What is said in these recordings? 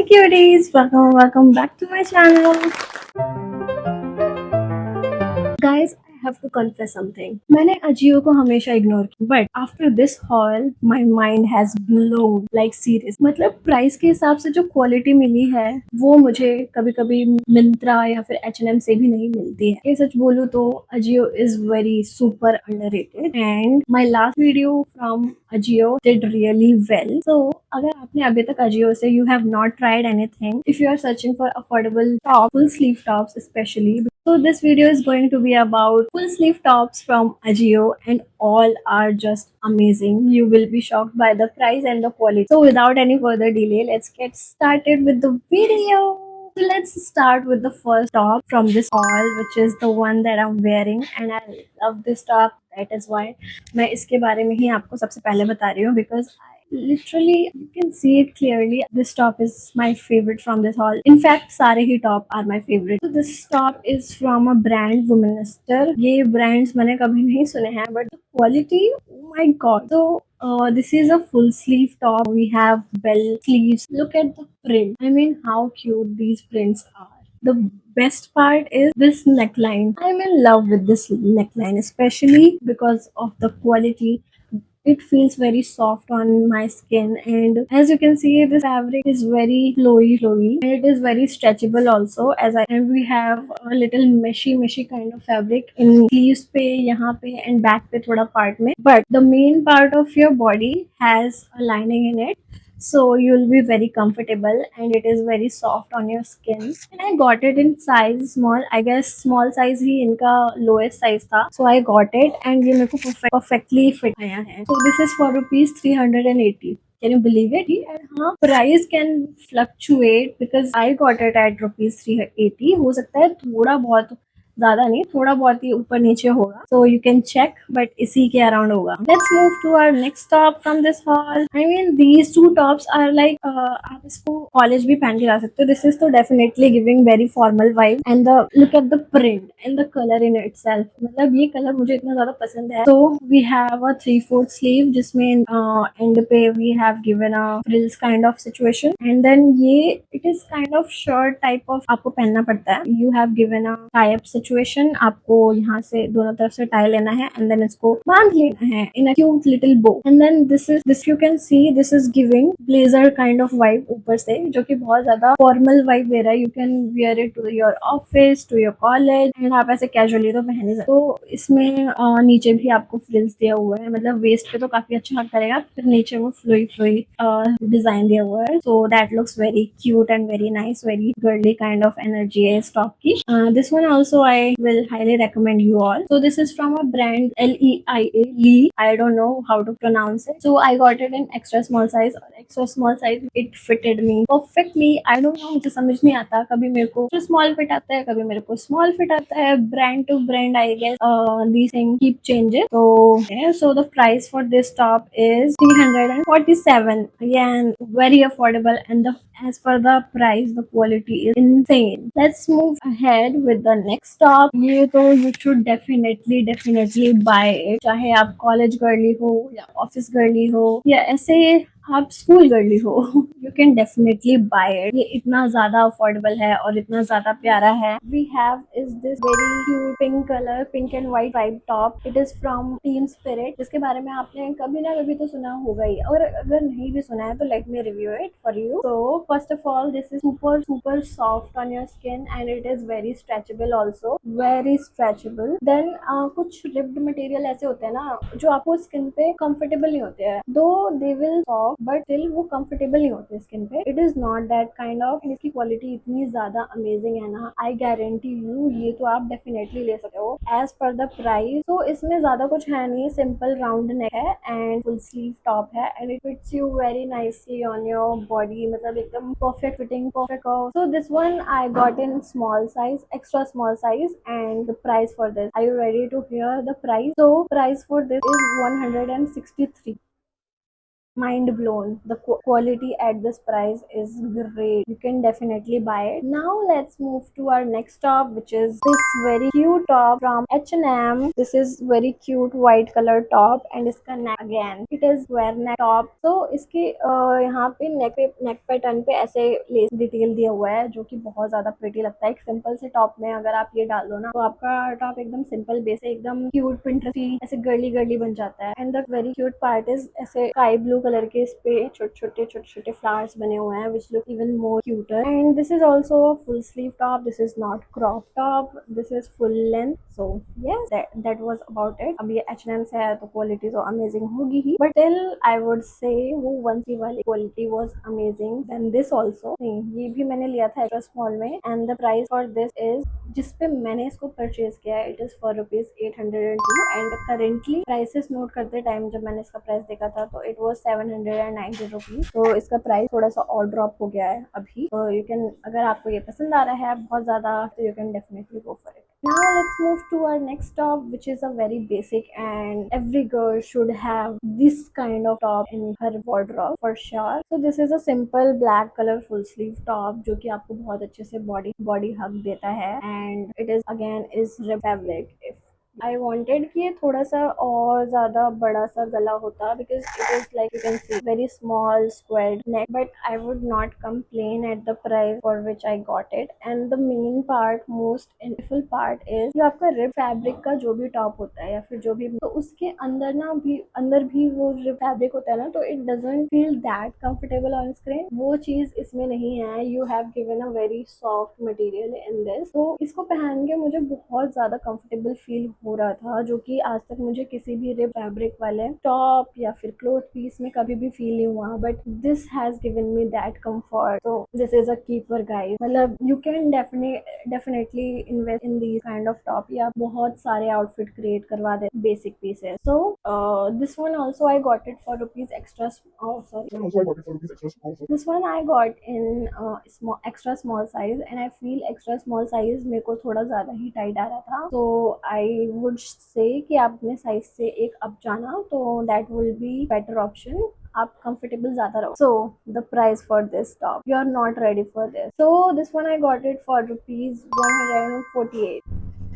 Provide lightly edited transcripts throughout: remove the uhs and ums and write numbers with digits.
Hi cuties, welcome back to my channel. Guys, I have to confess something. मैंने अजियो को हमेशा ignore किया but after this hall my mind has blown like serious. मतलब price के हिसाब से जो क्वालिटी मिली है वो मुझे कभी कभी मिंत्रा या फिर H&M से भी नहीं मिलती है। ये सच बोलूं तो Ajio is very super underrated and my last video from Ajio did really well. So अगर आपने अभी तक अजियो से you have not tried anything, if you are searching for affordable top, full sleeve tops especially, so this video is going to be about full sleeve tops from Ajio and all are just amazing. You will be shocked by the price and the quality. So without any further delay, let's get started with the video. So let's start with the first top from this haul, which is the one that I'm wearing and I love this top. That is why मैं इसके बारे में ही आपको सबसे पहले बता रही हूँ because literally you can see it clearly. This top is my favorite from this haul. In fact सारे ही top are my favorite. So this top is from a brand Womanister. ये brands मैंने कभी नहीं सुने हैं but the quality, oh my god. So this is a full sleeve top. We have bell sleeves. Look at the print. I mean how cute these prints are. The best part is this neckline. I'm in love with this neckline, especially because of the quality. It feels very soft on my skin, and as you can see this fabric is very flowy and it is very stretchable also, as I and we have a little meshy kind of fabric in sleeves पे, यहाँ पे and back पे थोड़ा part में, but the main part of your body has a lining in it, so you'll be very comfortable and it is very soft on your skin. And I got it in size small. I guess small size ही इनका lowest size था, so I got it and ये मेरे को perfectly fit आया है. So this is for rupees 380. Can you believe it? And हाँ, price can fluctuate because I got it at rupees 380. हो सकता है थोड़ा बहुत, ज्यादा नहीं, थोड़ा बहुत ही ऊपर नीचे होगा, so you can check, but इसी के अराउंड होगा. Let's move to our next top from this haul. I mean these two tops are like आप इसको कॉलेज भी पहन के जा सकते हो. दिस इज तो definitely giving very formal vibe and the look at the print and the colour in itself. मतलब ये कलर मुझे इतना ज्यादा पसंद है. तो वी हैव अ 3/4 स्लीव जिसमें एंड पे we have given a frills kind of situation and then ये it is kind of shirt type of आपको पहनना पड़ता है. You have given a tie up situation. आपको यहाँ से दोनों तरफ से टाई लेना है एंड देन इसको बांध लेना है in a cute little bow and then this you can see this is giving blazer kind of vibe ऊपर से, जो कि बहुत ज्यादा फॉर्मल वाइब दे रहा है. You can wear it to your office, to your college and आप ऐसे कैजुअली तो पहन ही सकते हो. तो इसमें नीचे भी आपको फ्रिल्स दिया हुआ है, मतलब वेस्ट पे तो काफी अच्छा हक करेगा, फिर नीचे में फ्लोई डिजाइन दिया हुआ है. So that looks very cute and very nice, very girly kind of energy है इस टॉप की. This one also I will highly recommend you all. So this is from a brand Leia, Lee. I don't know how to pronounce it. So I got it in extra small size और extra small size it fitted me perfectly. I don't know, मुझे समझ नहीं आता, कभी मेरे को small fit आता है, कभी मेरे को small fit आता है. Brand to brand I guess these things keep changing. So yeah, so the price for this top is 347. Again, very affordable, and the as per the price the quality is insane. Let's move ahead with the next top. ये तो you should definitely buy it. चाहे आप college girly हो या office girly हो या ऐसे आप स्कूल गर्ली हो, you can definitely buy it. ये इतना ज्यादा अफोर्डेबल है और इतना ज्यादा प्यारा है. We have is this very cute pink colour, pink and white vibe top. It is from team spirit, जिसके बारे में आपने कभी ना कभी तो सुना होगा ही, और अगर नहीं भी सुना है तो let me review it for you. So first of all this is super soft on your skin and it is very stretchable also, very stretchable. Then कुछ रिप्ड मटेरियल ऐसे होते हैं ना जो आपको स्किन पे कंफर्टेबल नहीं होते हैं, दो they will soft but still वो कंफर्टेबल नहीं होते स्किन पे. It is not that kind of. इसकी क्वालिटी इतनी ज्यादा अमेजिंग है ना, आई गारंटी यू ये तो आप डेफिनेटली ले सकते हो. एज पर द प्राइस तो इसमें ज्यादा कुछ है नहीं, सिंपल राउंड नेक है एंड फुल स्लीव टॉप है and it fits you very nicely on your body. मतलब एकदम perfect fitting, perfect. So this one I got in small size, extra small size. And the price for this, are you ready to hear the price? So price for this is 163. mind blown. The quality at this price is great. You can definitely buy it. Now let's move to our next top, which is this very cute top from H&M. This is very cute white color top and इसका neck again it is square neck top. तो इसके यहाँ पे नेक pattern पे ऐसे less detail दिया हुआ है जो कि बहुत ज्यादा प्रिटी लगता है। एक सिंपल से टॉप में अगर आप ये डाल दो ना तो आपका टॉप एकदम सिंपल बेस एकदम क्यूट पिंटरेस्टी ऐसे गर्ली गर्ली बन जाता है। And the very cute part is ऐसे स्काई ब्लू कलर के इस पे छोटे छोटे फ्लावर्स बने हुए हैं which look even more cuter. And this is also full sleeve top. This is not crop top, this is full length. So yes that was about it. अब ये H&M से है तो क्वालिटी तो अमेजिंग होगी ही, but still I would say वो 1C वाली quality was amazing than this also. ये भी मैंने लिया था एक्स्ट्रा स्मॉल में and the price for this is जिसपे मैंने इसको परचेज किया है it is for ₹802 and currently prices note करते टाइम जब मैंने इसका प्राइस देखा था तो इट वाज ₹790। तो इसका प्राइस थोड़ा सा और ड्रॉप हो गया है अभी। तो यू कैन, अगर आपको ये पसंद आ रहा है बहुत ज्यादा तो you can definitely go for it. Now let's move to our next top, which is a very basic and every girl should have this kind of top in her wardrobe for sure. So this is a simple black color full sleeve top जो कि आपको बहुत अच्छे से body hug देता है and it is again is rib fabric. If I wanted कि ये थोड़ा सा और ज्यादा बड़ा सा गला होता because it is like you can see very small squared neck, but I would not complain at the price for which I got it. And the main part, most beautiful part is जो आपका rib fabric का जो भी top होता है या फिर जो भी तो उसके अंदर भी वो rib fabric होता है ना तो it doesn't feel that comfortable on screen। वो चीज इसमें नहीं है। You have given a very soft material in this। तो इसको पहन के मुझे बहुत ज्यादा comfortable feel हो रहा था जो कि आज तक मुझे किसी भी रिब फैब्रिक वाले टॉप या फिर क्लोथ पीस में कभी भी फील नहीं हुआ। But this has given me that comfort. तो this is a keeper guys. मतलब you can definitely invest in these kind of top या बहुत सारे आउटफिट क्रिएट करवा दे basic pieces. So this one also I got it for rupees extra sorry this one I got in extra small size and I feel extra small size मेरे को थोड़ा ज्यादा ही tight आ रहा था। तो आई वुड से कि आप अपने साइज से एक अप जाना तो that will be better option. आप कंफर्टेबल ज्यादा रहो। So the price for this top you are not ready for this. So this one I got it for ₹148।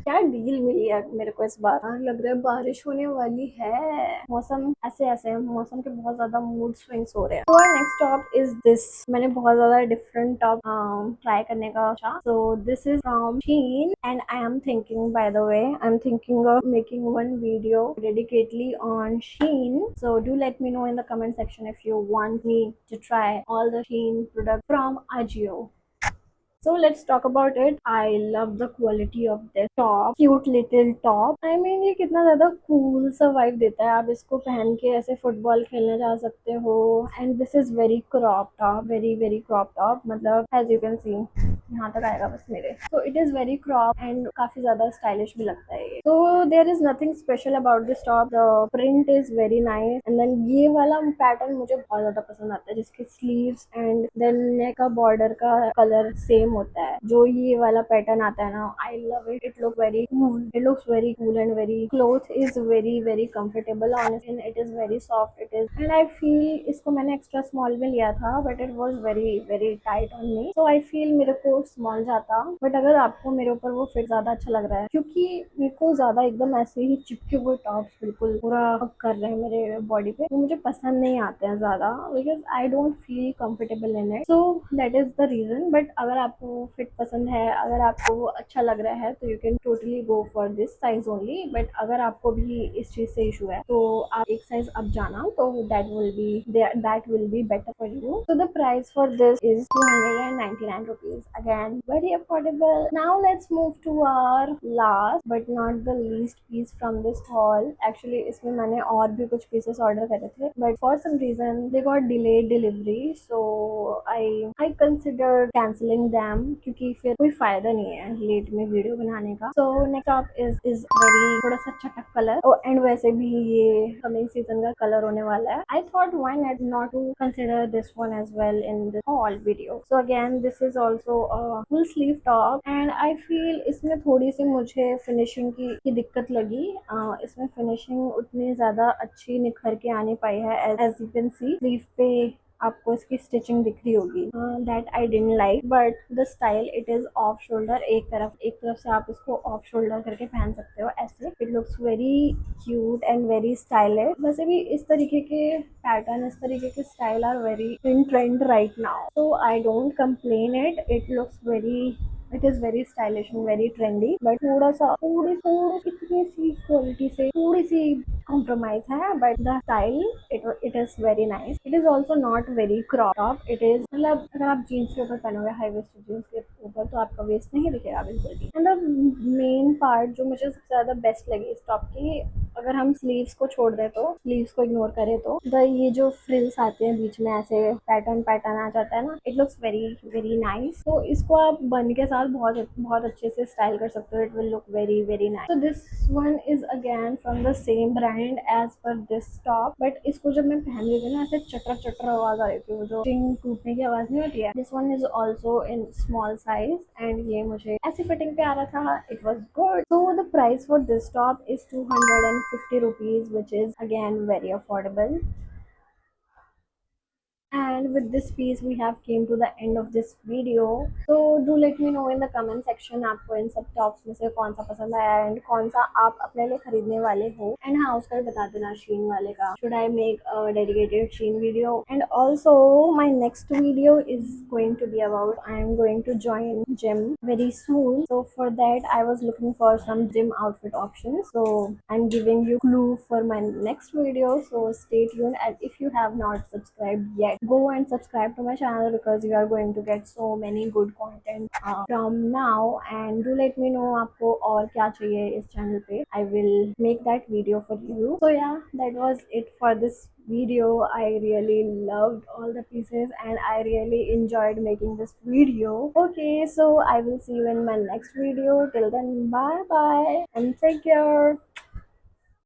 क्या डील मिली है मेरे को इस बार। लग रहा है बारिश होने वाली है। मौसम ऐसे ऐसे मौसम के बहुत ज्यादा मूड स्विंग्स हो रहे हैं। तो नेक्स्ट टॉप इज दिस। मैंने बहुत ज्यादा डिफरेंट टॉप ट्राई करने का सोचा। So this is from Shein and I am thinking, by the way, I'm thinking of making one video dedicatedly on Shein. So do let me know in the comment section if you want me to try all the Shein products from Ajio. So let's talk about it. I love the quality of this top, cute little top. I mean ये कितना ज्यादा cool सा vibe देता है। आप इसको पहन के ऐसे फुटबॉल खेलने जा सकते हो। And this is very crop top, very crop top। मतलब as you can see यहाँ तक आएगा बस मेरे। So it is very crop and काफी ज्यादा stylish भी लगता है ये। So there is nothing special about this top. The print is very nice and then ये वाला पैटर्न मुझे बहुत ज्यादा पसंद आता है जिसके sleeves and then neck का border का कलर सेम होता है। जो ये वाला पैटर्न आता है ना I love it. It look very cool. It looks very cool and very cloth is very comfortable on skin. It is very soft. It is and I feel इसको मैंने एक्स्ट्रा स्मॉल में लिया था but it was very tight on me. So I feel मेरे को small जाता but अगर आपको मेरे ऊपर वो फिट ज्यादा अच्छा लग रहा है क्योंकि मेरे को ज्यादा एकदम ऐसे ही चिपके हुए टॉप्स बिल्कुल पूरा कर रहे हैं मेरे बॉडी पे वो मुझे पसंद नहीं आते हैं ज्यादा because I don't feel comfortable in it. So that is the reason. But अगर आपको फिट पसंद है, अगर आपको वो अच्छा लग रहा है तो you can totally go for this size only. But अगर आपको भी इस चीज से इशू है तो आप एक साइज अप जाना तो that will be better for you. So the price for this is ₹299। Again very affordable. Now let's move to our last but not the least piece from this haul. Actually इसमें मैंने और भी कुछ pieces order करे थे but for some reason they got delayed delivery. So I consider cancelling them क्योंकि फिर कोई फायदा नहीं है लेट में वीडियो बनाने का। So next top is very थोड़ा सा चटक कलर एंड वैसे भी ये कमिंग सीजन का कलर होने वाला है। I thought why not to consider this one as well in this haul video. So again this is also full sleeve top and I feel इसमें थोड़ी सी मुझे फिनिशिंग की दिक्कत लगी। इसमें फिनिशिंग उतनी ज्यादा अच्छी निखर के आ नहीं पाई है। As you can see sleeve पे आपको इसकी स्टिचिंग दिख रही होगी, that I didn't like, but the style it is off shoulder. एक तरफ से आप इसको ऑफ शोल्डर करके पहन सकते हो ऐसे। It looks very cute and very stylish. वैसे भी इस तरीके के पैटर्न, इस तरीके के style are very in trend right now, so I don't complain it looks very, it is very stylish and very trendy. But थोड़ा सा थोड़ी थोड़ी इतनी सी क्वालिटी से थोड़ी सी कॉम्प्रोमाइज है, but the style it is very nice. It is also not very crop, it is मतलब अगर आप जीन्स के ऊपर पहनोगे, हाई वेस्टेड जीन्स के ऊपर, तो आपका वेस्ट नहीं दिखेगा बिल्कुल भी। एंड द मेन पार्ट जो मुझे सबसे ज्यादा बेस्ट लगी इस टॉप की, अगर हम स्लीव्स को छोड़ दें, तो स्लीव्स को इग्नोर करें, तो ये जो फ्रिल्स आते हैं बीच में, ऐसे पैटर्न पैटर्न आ जाता है ना, it looks very very nice. तो इसको आप बन के साथ बहुत बहुत अच्छे से स्टाइल कर सकते हो। It will look very very nice. तो this one is again from the same brand as पर दिस टॉप, बट इसको जब मैं पहन रही थी ना, ऐसे चटर चटर आवाज आ रही थी, वो जो स्ट्रिंग टूटने की आवाज नहीं होती है। This one is also in small size and ये मुझे ऐसी फिटिंग पे आ रहा था। It was good. So the price for this top is 250 rupees, which is again very affordable. And with this piece we have came to the end of this video, so do let me know in the comment section आपको इन सब tops में से कौन सा पसंद आया and कौन सा आप अपने लिए खरीदने वाले हो। एंड हाँ, उसका भी बता देना शीन वाले का, should I make a dedicated Shein video। and also my next video is going to be about I am going to join gym very soon, so for that I was looking for some gym outfit options, so I'm giving you clue for my next video, so stay tuned। and if you have not subscribed yet, go and subscribe to my channel because you are going to get so many good content from now। and do let me know आपको और क्या चाहिए इस channel पे, I will make that video for you। so yeah, that was it for this video। I really loved all the pieces and I really enjoyed making this video। okay, so I will see you in my next video। till then, bye bye and take care।